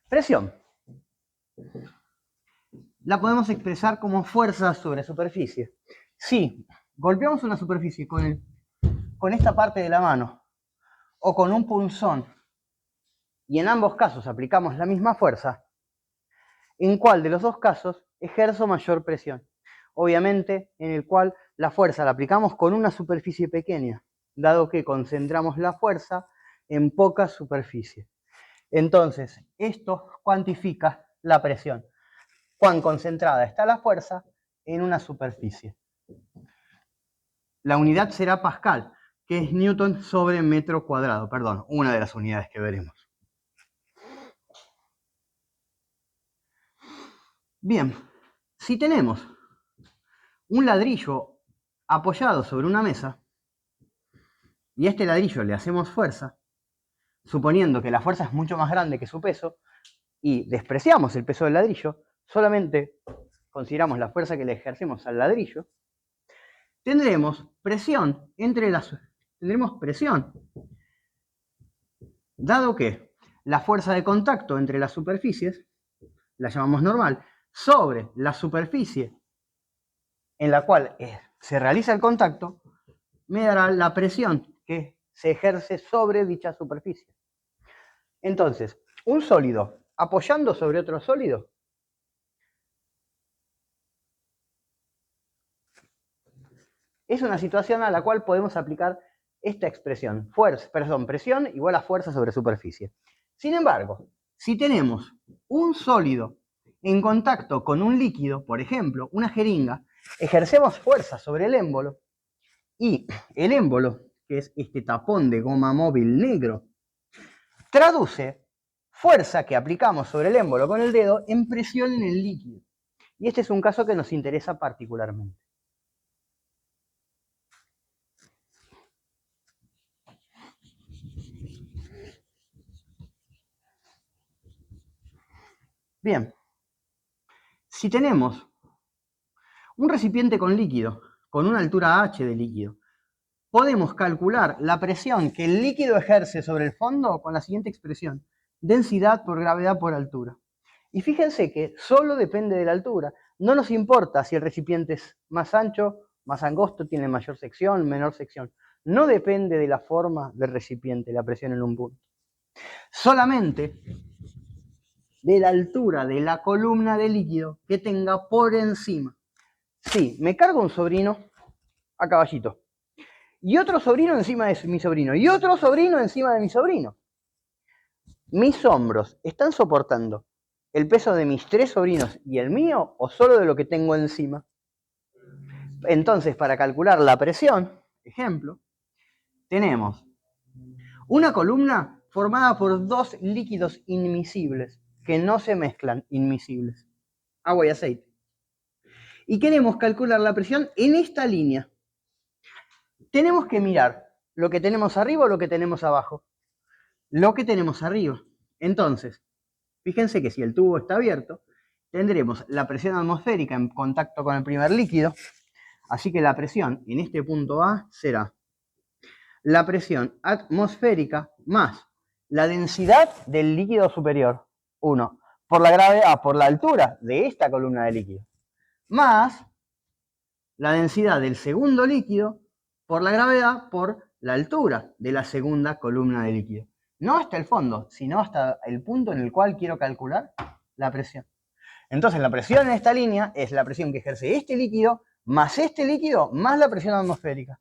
Presión. La podemos expresar como fuerza sobre superficie. Si golpeamos una superficie con esta parte de la mano o con un punzón y en ambos casos aplicamos la misma fuerza, ¿en cuál de los dos casos ejerzo mayor presión? Obviamente, en el cual la fuerza la aplicamos con una superficie pequeña, dado que concentramos la fuerza en poca superficie. Entonces, esto cuantifica la presión. Cuán concentrada está la fuerza en una superficie. La unidad será Pascal, que es Newton sobre metro cuadrado. Perdón, una de las unidades que veremos. Bien, si tenemos un ladrillo apoyado sobre una mesa y a este ladrillo le hacemos fuerza, suponiendo que la fuerza es mucho más grande que su peso y despreciamos el peso del ladrillo, solamente consideramos la fuerza que le ejercemos al ladrillo, tendremos presión dado que la fuerza de contacto entre las superficies, la llamamos normal, sobre la superficie en la cual se realiza el contacto, me dará la presión que se ejerce sobre dicha superficie. Entonces, un sólido apoyando sobre otro sólido es una situación a la cual podemos aplicar esta expresión, presión igual a fuerza sobre superficie. Sin embargo, si tenemos un sólido en contacto con un líquido, por ejemplo, una jeringa, ejercemos fuerza sobre el émbolo y el émbolo, que es este tapón de goma móvil negro, traduce fuerza que aplicamos sobre el émbolo con el dedo en presión en el líquido. Y este es un caso que nos interesa particularmente. Bien, si tenemos un recipiente con líquido, con una altura h de líquido, podemos calcular la presión que el líquido ejerce sobre el fondo con la siguiente expresión: densidad por gravedad por altura. Y fíjense que solo depende de la altura. No nos importa si el recipiente es más ancho, más angosto, tiene mayor sección, menor sección. No depende de la forma del recipiente, la presión en un punto. Solamente de la altura de la columna de líquido que tenga por encima. Sí, me cargo un sobrino a caballito. Y otro sobrino encima de mi sobrino. Y otro sobrino encima de mi sobrino. ¿Mis hombros están soportando el peso de mis 3 sobrinos y el mío o solo de lo que tengo encima? Entonces, para calcular la presión, ejemplo, tenemos una columna formada por 2 líquidos inmiscibles que no se mezclan, inmiscibles, agua y aceite. Y queremos calcular la presión en esta línea. Tenemos que mirar lo que tenemos arriba o lo que tenemos abajo. Lo que tenemos arriba. Entonces, fíjense que si el tubo está abierto, tendremos la presión atmosférica en contacto con el primer líquido, así que la presión en este punto A será la presión atmosférica más la densidad del líquido superior, 1, por la gravedad, por la altura de esta columna de líquido, más la densidad del segundo líquido por la gravedad por la altura de la segunda columna de líquido. No hasta el fondo, sino hasta el punto en el cual quiero calcular la presión. Entonces la presión en esta línea es la presión que ejerce este líquido más la presión atmosférica.